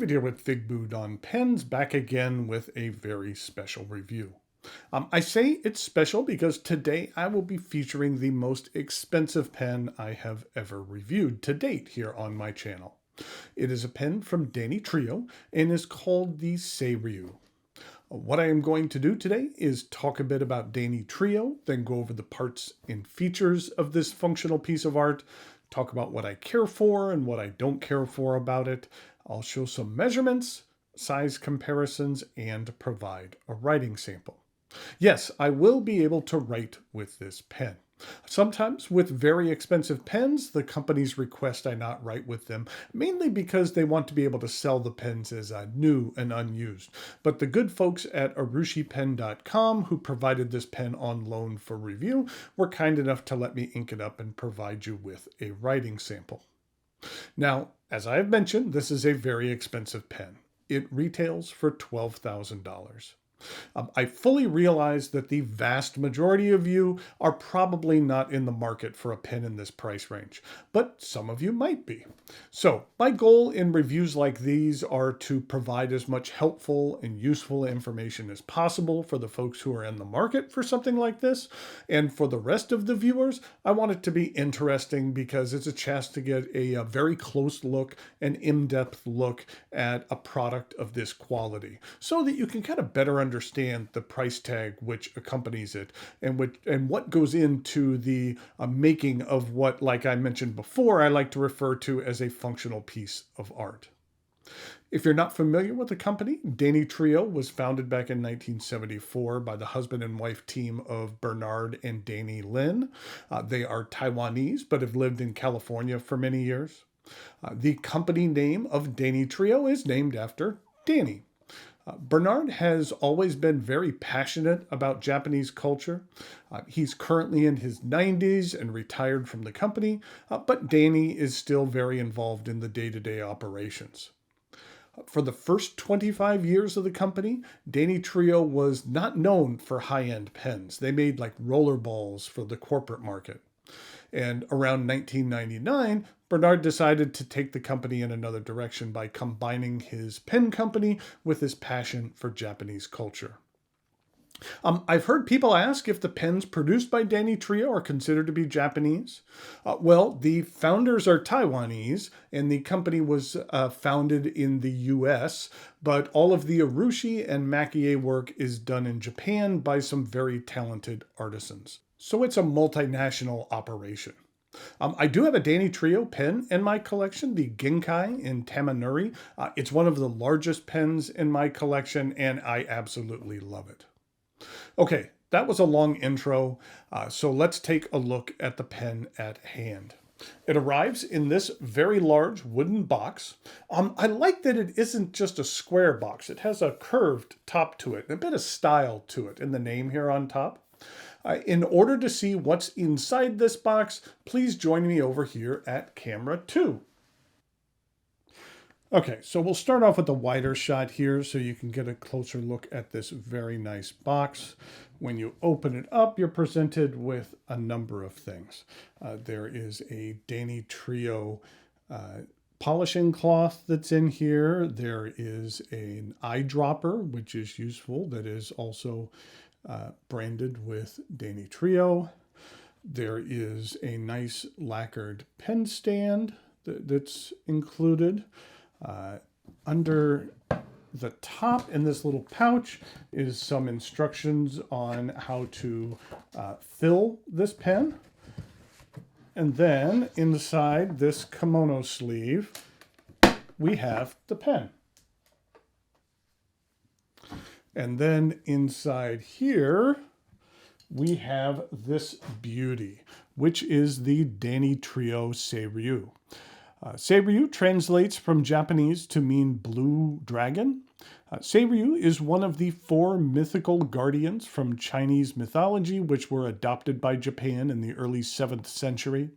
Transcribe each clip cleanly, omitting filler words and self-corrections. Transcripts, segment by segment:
David here with Figboot on pens, back again with a very special review. I say it's special because today I will be featuring the most expensive pen I have ever reviewed to date here on my channel. It is a pen from Danitrio and is called the Seiryu. What I am going to do today is talk a bit about Danitrio, then go over the parts and features of this functional piece of art, talk about what I care for and what I don't care for about it. I'll show some measurements, size comparisons, and provide a writing sample. Yes, I will be able to write with this pen. Sometimes with very expensive pens, the companies request I not write with them, mainly because they want to be able to sell the pens as new and unused. But the good folks at arushipen.com, who provided this pen on loan for review, were kind enough to let me ink it up and provide you with a writing sample. Now, as I have mentioned, this is a very expensive pen. It retails for $12,000. I fully realize that the vast majority of you are probably not in the market for a pen in this price range, but some of you might be. So my goal in reviews like these are to provide as much helpful and useful information as possible for the folks who are in the market for something like this. And for the rest of the viewers, I want it to be interesting because it's a chance to get a very close look, an in-depth look at a product of this quality so that you can kind of better understand the price tag which accompanies it and what goes into the making of what, like I mentioned before, I like to refer to as a functional piece of art. If you're not familiar with the company, Danitrio was founded back in 1974 by the husband and wife team of Bernard and Danny Lin. They are Taiwanese, but have lived in California for many years. The company name of Danitrio is named after Danny. Bernard has always been very passionate about Japanese culture. He's currently in his 90s and retired from the company, but Danny is still very involved in the day-to-day operations. For the first 25 years of the company, Danitrio was not known for high-end pens. They made like roller balls for the corporate market. And around 1999, Bernard decided to take the company in another direction by combining his pen company with his passion for Japanese culture. I've heard people ask if the pens produced by Danitrio are considered to be Japanese. Well, the founders are Taiwanese, and the company was founded in the US, but all of the urushi and makie work is done in Japan by some very talented artisans. So it's a multinational operation. I do have a Danitrio pen in my collection, the Genkai in Tamanuri. It's one of the largest pens in my collection, and I absolutely love it. Okay, that was a long intro, so let's take a look at the pen at hand. It arrives in this very large wooden box. I like that it isn't just a square box. It has a curved top to it, and a bit of style to it in the name here on top. In order to see what's inside this box, please join me over here at camera 2. Okay, so we'll start off with the wider shot here so you can get a closer look at this very nice box. When you open it up, you're presented with a number of things. There is a Danitrio polishing cloth that's in here. There is an eyedropper, which is useful, that is also branded with Danitrio. There is a nice lacquered pen stand that's included. Under the top in this little pouch is some instructions on how to fill this pen. And then inside this kimono sleeve, we have the pen. And then inside here, we have this beauty, which is the Danitrio Seiryu. Seiryu translates from Japanese to mean blue dragon. Seiryu is one of the 4 mythical guardians from Chinese mythology, which were adopted by Japan in the early 7th century.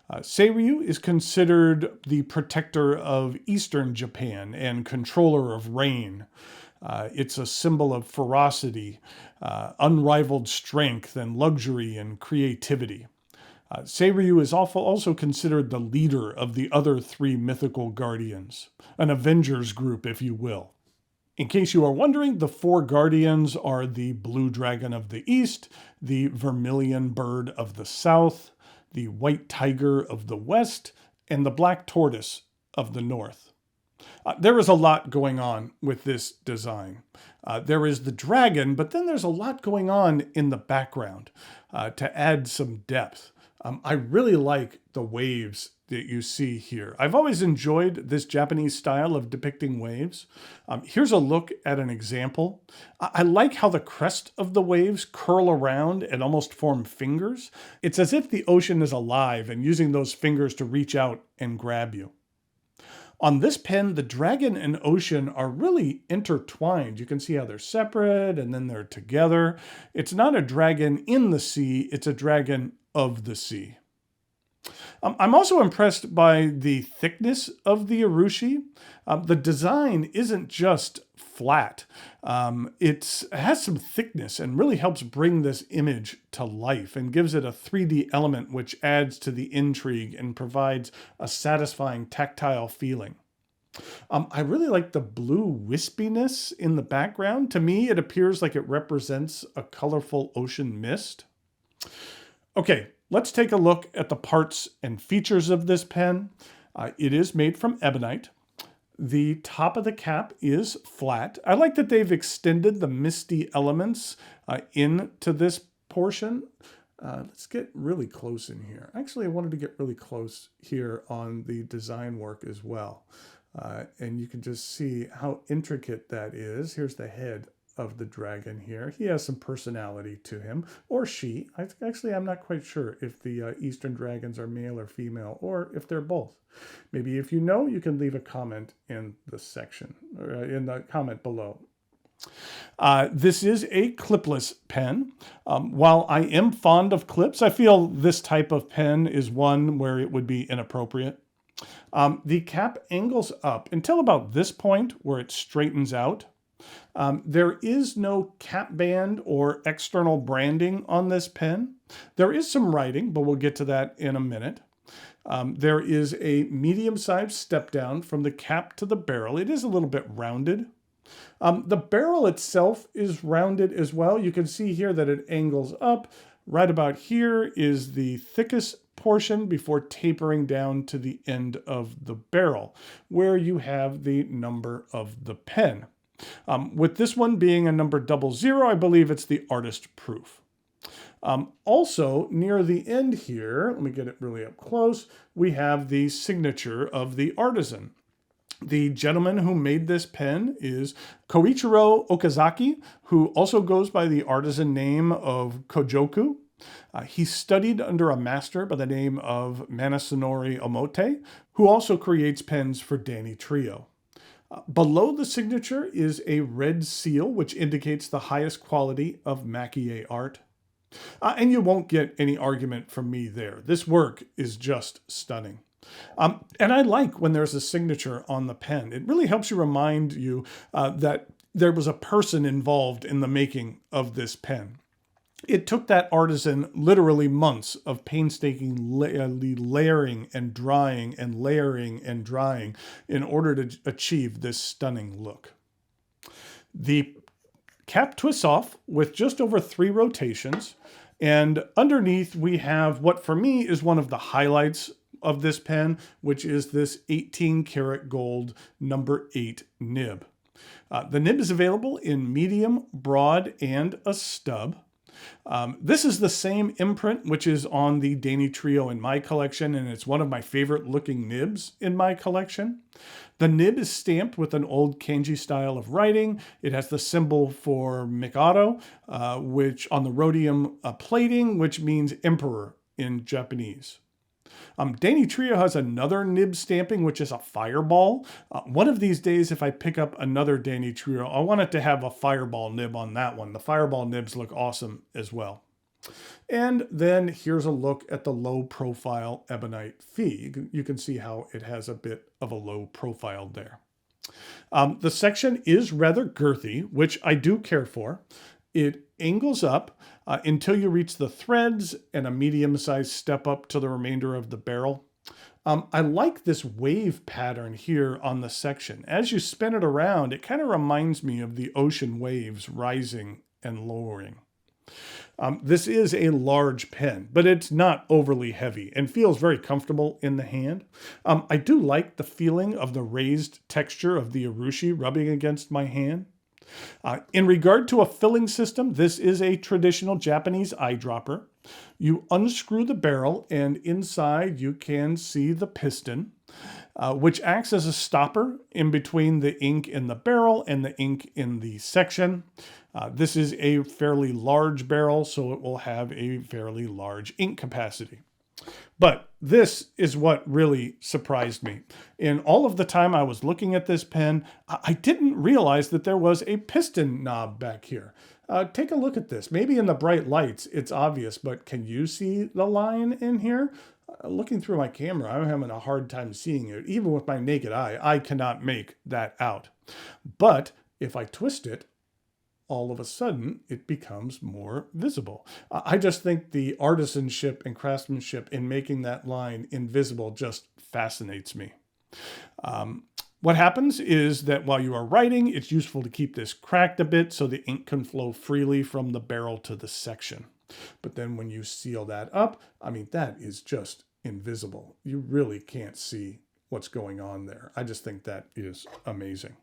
Seiryu is considered the protector of Eastern Japan and controller of rain. It's a symbol of ferocity, unrivaled strength, and luxury and creativity. Seiryu is also considered the leader of the other three mythical guardians, an Avengers group, if you will. In case you are wondering, the four guardians are the blue dragon of the east, the vermilion bird of the south, the white tiger of the west, and the black tortoise of the north. There is a lot going on with this design. There is the dragon, but then there's a lot going on in the background to add some depth. I really like the waves that you see here. I've always enjoyed this Japanese style of depicting waves. Here's a look at an example. I like how the crest of the waves curl around and almost form fingers. It's as if the ocean is alive and using those fingers to reach out and grab you. On this pen, the dragon and ocean are really intertwined. You can see how they're separate and then they're together. It's not a dragon in the sea, it's a dragon of the sea. I'm also impressed by the thickness of the urushi. The design isn't just flat. It has some thickness and really helps bring this image to life and gives it a 3D element which adds to the intrigue and provides a satisfying tactile feeling. I really like the blue wispiness in the background. To me, it appears like it represents a colorful ocean mist. Okay, let's take a look at the parts and features of this pen. It is made from ebonite. The top of the cap is flat. I like that they've extended the misty elements into this portion. Let's get really close in here. Actually, I wanted to get really close here on the design work as well. And you can just see how intricate that is. Here's the head of the dragon here. He has some personality to him, or she. Actually, I'm not quite sure if the Eastern dragons are male or female, or if they're both. Maybe if you know, you can leave a comment in the section, or in the comment below. This is a clipless pen. While I am fond of clips, I feel this type of pen is one where it would be inappropriate. The cap angles up until about this point where it straightens out. There is no cap band or external branding on this pen. There is some writing, but we'll get to that in a minute. There is a medium-sized step down from the cap to the barrel. It is a little bit rounded. The barrel itself is rounded as well. You can see here that it angles up. Right about here is the thickest portion before tapering down to the end of the barrel, where you have the number of the pen. With this one being a number 00, I believe it's the artist proof. Also, near the end here, let me get it really up close, we have the signature of the artisan. The gentleman who made this pen is Koichiro Okazaki, who also goes by the artisan name of Kojoku. He studied under a master by the name of Manasanori Omote, who also creates pens for Danitrio. Below the signature is a red seal, which indicates the highest quality of Makie art. And you won't get any argument from me there. This work is just stunning. And I like when there's a signature on the pen. It really helps you remind you that there was a person involved in the making of this pen. It took that artisan literally months of painstaking layering and drying and layering and drying in order to achieve this stunning look. The cap twists off with just over 3 rotations, and underneath we have what for me is one of the highlights of this pen, which is this 18 karat gold number 8 nib. The nib is available in medium, broad, and a stub. This is the same imprint which is on the Danitrio in my collection, and it's one of my favorite looking nibs in my collection. The nib is stamped with an old kanji style of writing. It has the symbol for Mikado, which on the rhodium plating, which means emperor in Japanese. Danitrio has another nib stamping, which is a fireball. One of these days, if I pick up another Danitrio, I want it to have a fireball nib on that one. The fireball nibs look awesome as well. And then here's a look at the low profile ebonite fee. You can see how it has a bit of a low profile there. The section is rather girthy, which I do care for. It angles up until you reach the threads and a medium-sized step up to the remainder of the barrel. I like this wave pattern here on the section. As you spin it around, it kind of reminds me of the ocean waves rising and lowering. This is a large pen, but it's not overly heavy and feels very comfortable in the hand. I do like the feeling of the raised texture of the urushi rubbing against my hand. In regard to a filling system, this is a traditional Japanese eyedropper. You unscrew the barrel, and inside you can see the piston, which acts as a stopper in between the ink in the barrel and the ink in the section. This is a fairly large barrel, so it will have a fairly large ink capacity. But this is what really surprised me. In all of the time I was looking at this pen, I didn't realize that there was a piston knob back here. Take a look at this. Maybe in the bright lights it's obvious, but can you see the line in here? Looking through my camera, I'm having a hard time seeing it. Even with my naked eye, I cannot make that out. But if I twist it, all of a sudden it becomes more visible. I just think the artisanship and craftsmanship in making that line invisible just fascinates me. What happens is that while you are writing, it's useful to keep this cracked a bit so the ink can flow freely from the barrel to the section. But then when you seal that up, I mean, that is just invisible. You really can't see what's going on there. I just think that is amazing.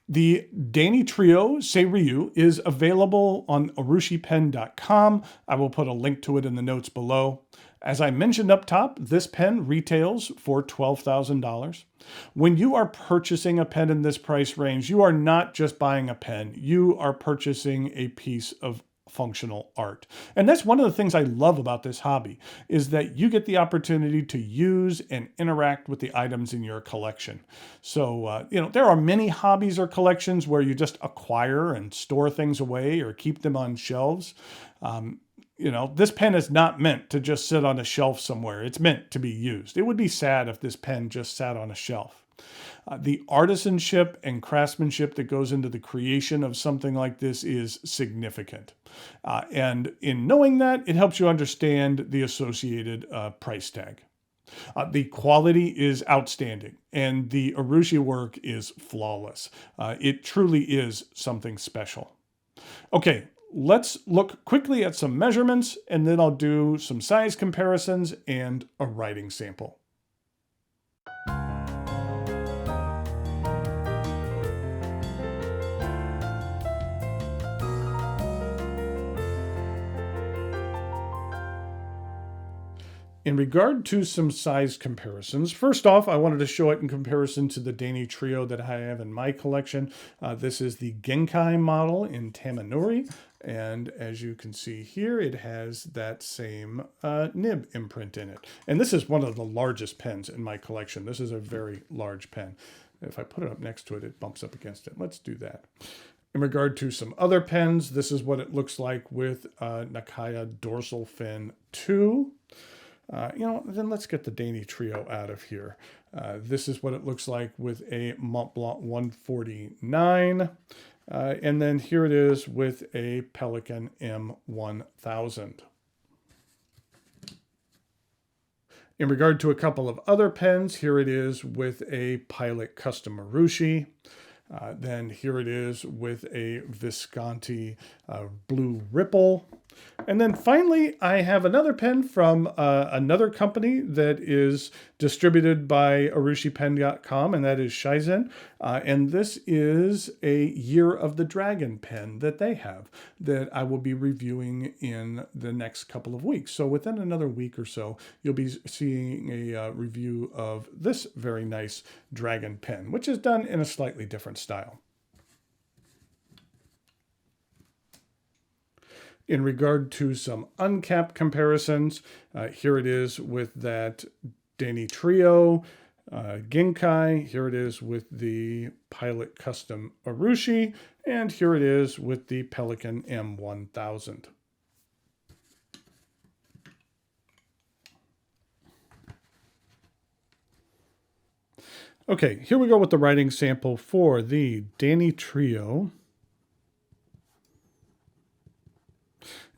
The Danitrio Seiryu is available on urushipen.com. I will put a link to it in the notes below. As I mentioned up top, this pen retails for $12,000. When you are purchasing a pen in this price range, you are not just buying a pen. You are purchasing a piece of functional art. And that's one of the things I love about this hobby, is that you get the opportunity to use and interact with the items in your collection. So, there are many hobbies or collections where you just acquire and store things away or keep them on shelves. This pen is not meant to just sit on a shelf somewhere. It's meant to be used. It would be sad if this pen just sat on a shelf. The artisanship and craftsmanship that goes into the creation of something like this is significant. And in knowing that, it helps you understand the associated price tag. The quality is outstanding, and the urushi work is flawless. It truly is something special. Okay, let's look quickly at some measurements, and then I'll do some size comparisons and a writing sample. In regard to some size comparisons, first off, I wanted to show it in comparison to the Danitrio that I have in my collection. This is the Genkai model in Tamanori, and as you can see here, it has that same nib imprint in it. And this is one of the largest pens in my collection. This is a very large pen. If I put it up next to it, it bumps up against it. Let's do that. In regard to some other pens, this is what it looks like with Nakaya Dorsal Fin 2. Then let's get the Danitrio out of here. This is what it looks like with a Mont Blanc 149. And then here it is with a Pelikan M1000. In regard to a couple of other pens, here it is with a Pilot Custom Urushi. Then here it is with a Visconti Blue Ripple. And then finally, I have another pen from another company that is distributed by urushipen.com, and that is Shizen. And this is a Year of the Dragon pen that they have that I will be reviewing in the next couple of weeks. So within another week or so, you'll be seeing a review of this very nice dragon pen, which is done in a slightly different style. In regard to some uncapped comparisons, here it is with that Danitrio Genkai, here it is with the Pilot Custom Urushi, and here it is with the Pelikan M1000. Okay, here we go with the writing sample for the Danitrio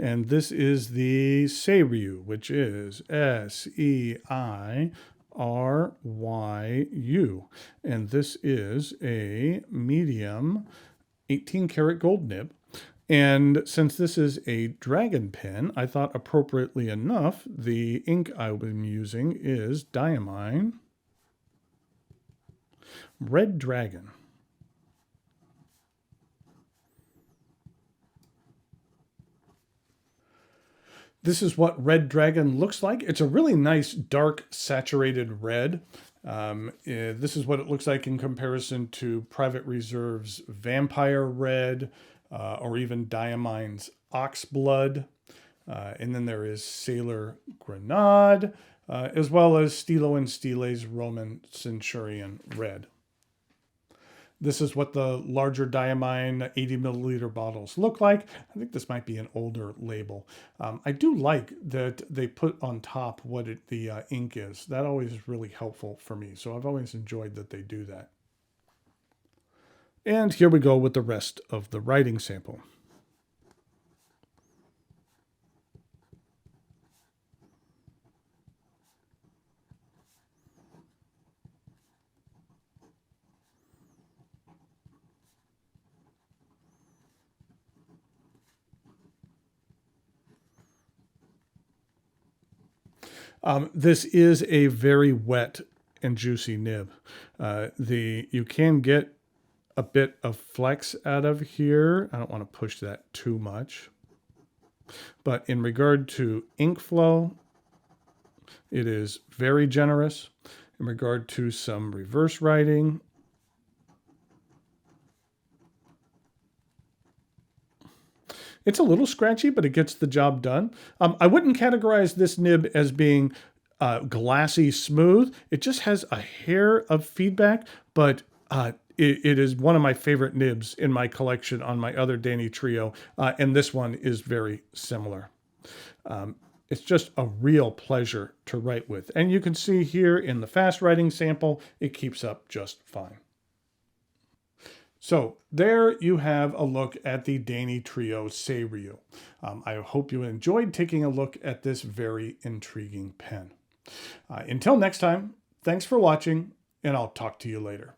And this is the Seiryu, which is Seiryu. And this is a medium 18 karat gold nib. And since this is a dragon pen, I thought appropriately enough, the ink I've been using is Diamine Red Dragon. This is what Red Dragon looks like. It's a really nice, dark, saturated red. This is what it looks like in comparison to Private Reserve's Vampire Red, or even Diamine's Oxblood. And then there is Sailor Grenade, as well as Stilo and Stile's Roman Centurion Red. This is what the larger Diamine 80 milliliter bottles look like. I think this might be an older label. I do like that they put on top what the ink is. That always is really helpful for me. So I've always enjoyed that they do that. And here we go with the rest of the writing sample. This is a very wet and juicy nib. You can get a bit of flex out of here. I don't want to push that too much. But in regard to ink flow, it is very generous. In regard to some reverse writing, it's a little scratchy, but it gets the job done. I wouldn't categorize this nib as being glassy smooth. It just has a hair of feedback, but it is one of my favorite nibs in my collection on my other Danitrio, and this one is very similar. It's just a real pleasure to write with. And you can see here in the fast writing sample, it keeps up just fine. So there you have a look at the Danitrio Seiryu. I hope you enjoyed taking a look at this very intriguing pen. Until next time, thanks for watching, and I'll talk to you later.